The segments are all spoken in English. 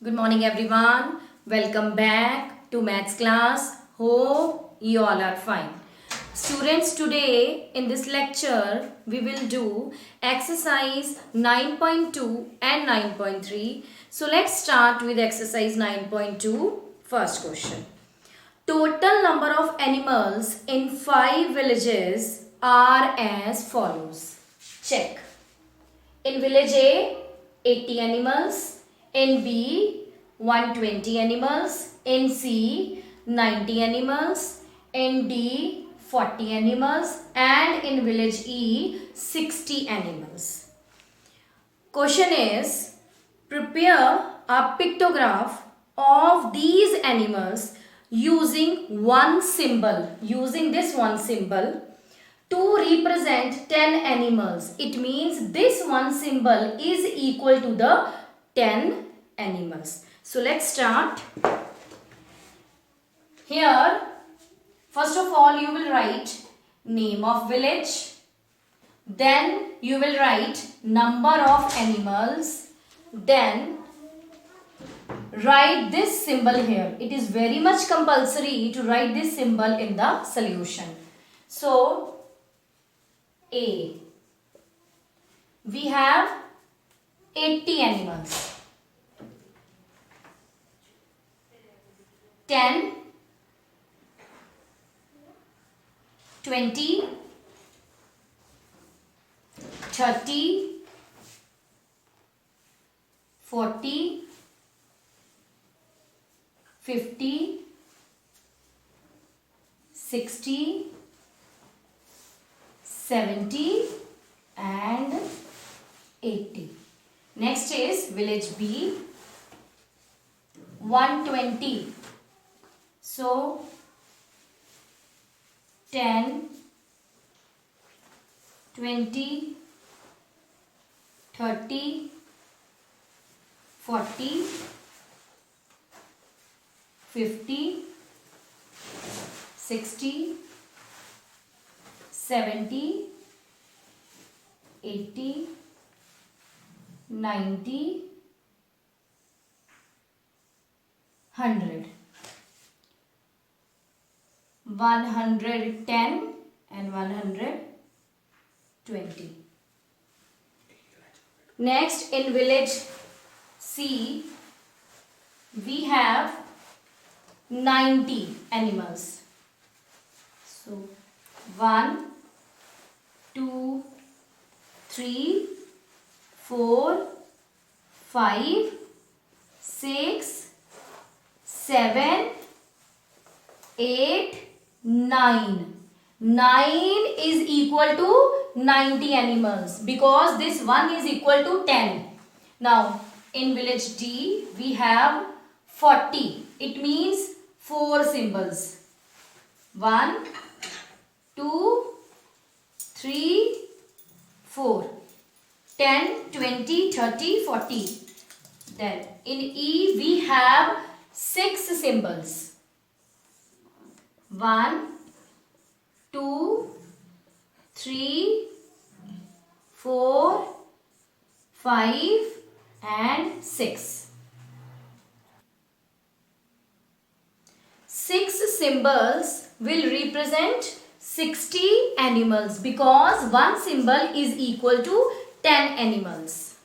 Good morning everyone. Welcome back to maths class. Hope you all are fine. Students, today in this lecture we will do exercise 9.2 and 9.3. So let's start with exercise 9.2. First question. Total number of animals in 5 villages are as follows. Check. In village A, 80 animals. In B, 120 animals. In C, 90 animals. In D, 40 animals. And in village E, 60 animals. Question is, prepare a pictograph of these animals using one symbol. Using this one symbol to represent 10 animals. It means this one symbol is equal to the 10 animals. So let's start. Here, first of all, you will write name of village. Then you will write number of animals. Then write this symbol here. It is very much compulsory to write this symbol in the solution. So, A. We have 80 animals. 10, 20, 30, 40, 50, 60, 70 and 80. Next is village B, 120. So 10, 20, 30, 40, 50, 60, 70, 80, 90, 100, 110 and 120. Next, in village C, we have 90 animals. So 1, 2, 3, 4, 5, 6, 7, 8, 9. 9 is equal to 90 animals because this 1 is equal to 10. Now, in village D, we have 40. It means 4 symbols. 1, 2, 3, 4. 10, 20, 30, 40. Then in E, we have 6 symbols. 1, 2, 3, 4, 5 and 6. 6 symbols will represent 60 animals because one symbol is equal to 10 animals.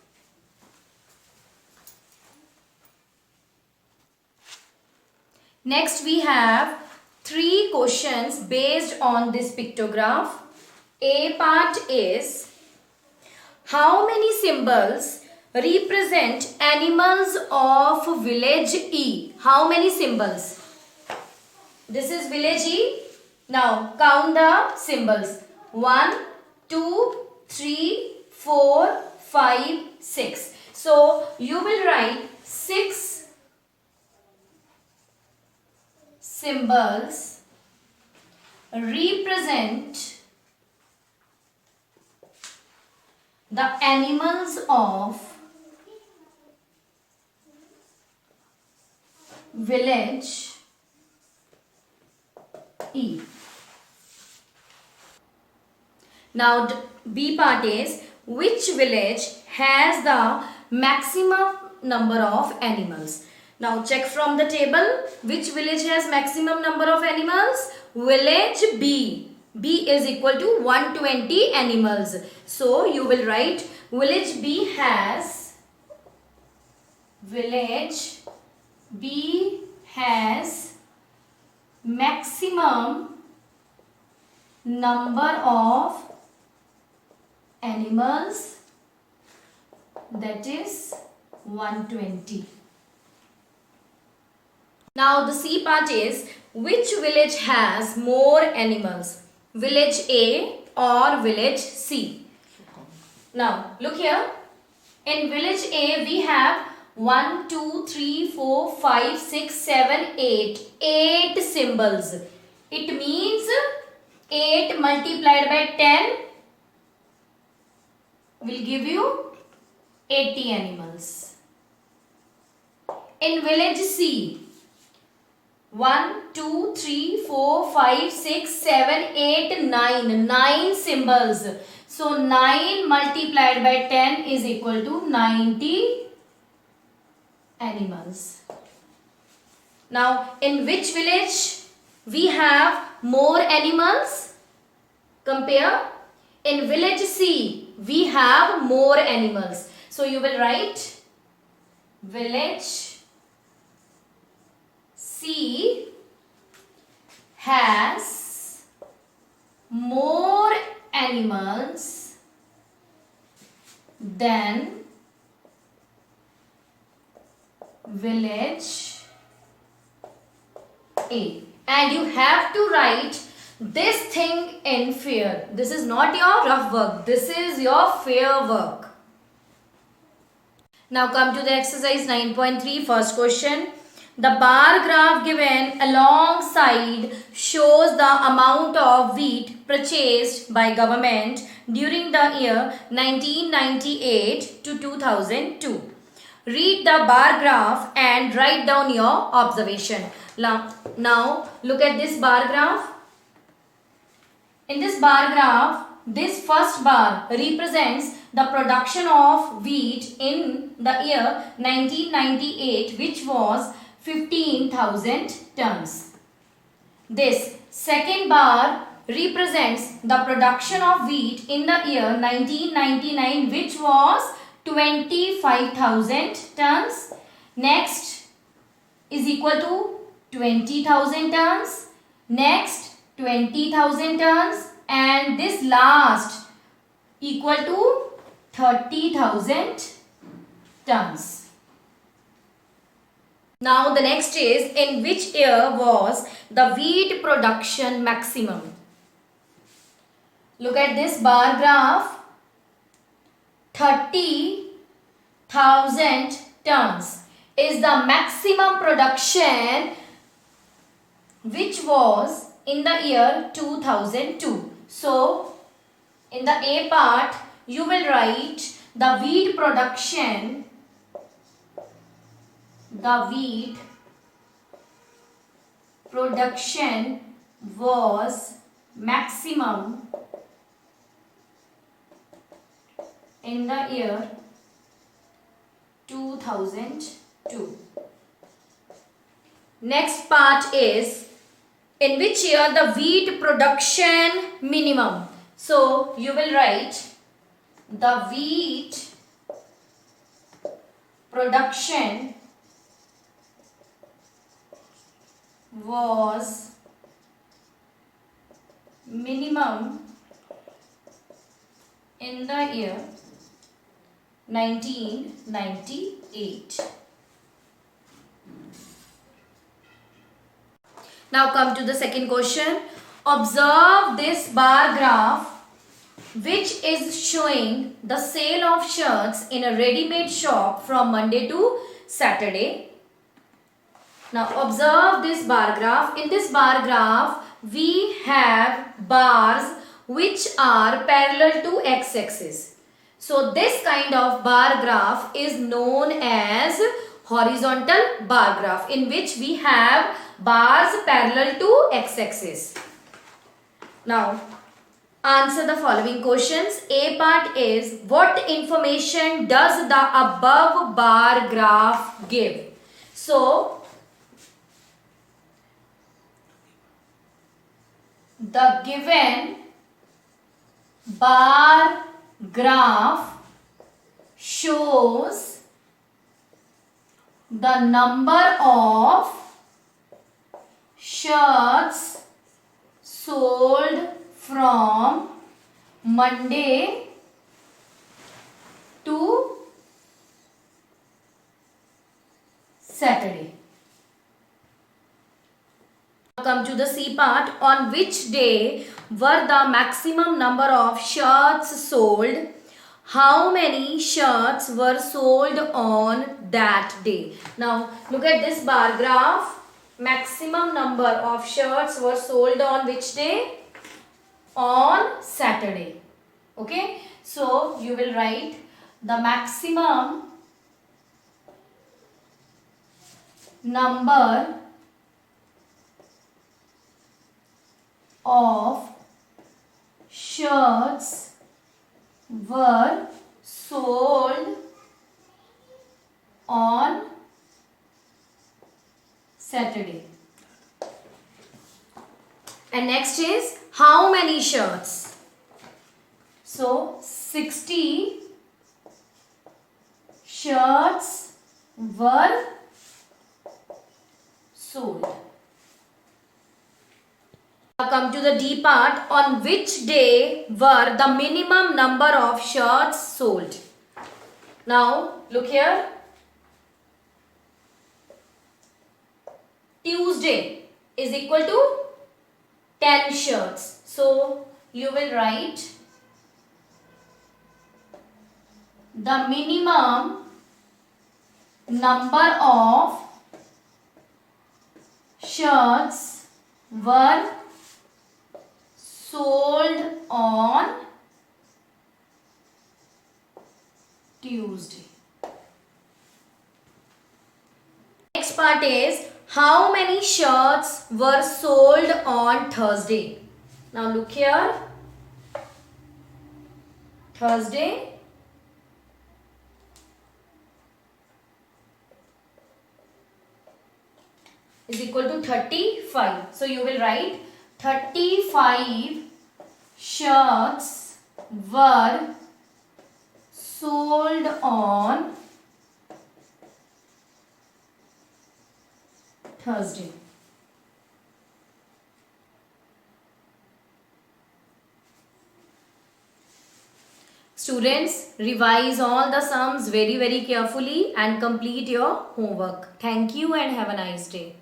Next we have 3 questions based on this pictograph. A part is, how many symbols represent animals of village E? How many symbols? This is village E. Now count the symbols. 1, 2, 3, 4, 5, 6. So you will write 6 symbols represent the animals of village E. Now B part is, which village has the maximum number of animals. Now check from the table which village has maximum number of animals. Village B. B is equal to 120 animals. So you will write village B has maximum number of animals, that is 120. Now the C part is which village has more animals, village A or village C. Now look here, in village A we have 1, 2, 3, 4, 5, 6, 7, 8. 8 symbols. It means 8 multiplied by 10 will give you 80 animals. In village C, 1, 2, 3, 4, 5, 6, 7, 8, 9. 9 symbols. So 9 multiplied by 10 is equal to 90 animals. Now in which village we have more animals? Compare. In village C we have more animals. So you will write village C has more animals than village A. And you have to write this thing in fair. This is not your rough work. This is your fair work. Now come to the exercise 9.3, first question. The bar graph given alongside shows the amount of wheat purchased by government during the year 1998 to 2002. Read the bar graph and write down your observation. Now look at this bar graph. In this bar graph, this first bar represents the production of wheat in the year 1998, which was 15,000 tons. This second bar represents the production of wheat in the year 1999, which was 25,000 tons. Next is equal to 20,000 tons. Next 20,000 tons, and this last equal to 30,000 tons. Now the next is, in which year was the wheat production maximum? Look at this bar graph. 30,000 tons is the maximum production, which was in the year 2002. So in the A part you will write the wheat production was maximum in the year 2002. Next part is, in which year the wheat production minimum. So you will write the wheat production was minimum in the year 1998. Now come to the second question. Observe this bar graph which is showing the sale of shirts in a ready-made shop from Monday to Saturday. Now observe this bar graph. In this bar graph we have bars which are parallel to x-axis. So this kind of bar graph is known as horizontal bar graph, in which we have bars parallel to x-axis. Now Answer the following questions. A part is, what information does the above bar graph give? So, the given bar graph shows the number of shirts sold from Monday to Saturday. Come to the C part. On which day were the maximum number of shirts sold? How many shirts were sold on that day? Now look at this bar graph. Maximum number of shirts were sold on which day? On Saturday. Okay, so you will write the maximum number of shirts were sold on Saturday. And next is, how many shirts? So 60 shirts were sold. Now come to the D part. On which day were the minimum number of shirts sold? Now look here. Tuesday is equal to 10 shirts. So you will write the minimum number of shirts were sold on Tuesday. Next part is, how many shirts were sold on Thursday? Now look here. Thursday is equal to 35. So you will write 35 shirts were sold on Thursday. Students, revise all the sums very carefully and complete your homework. Thank you and have a nice day.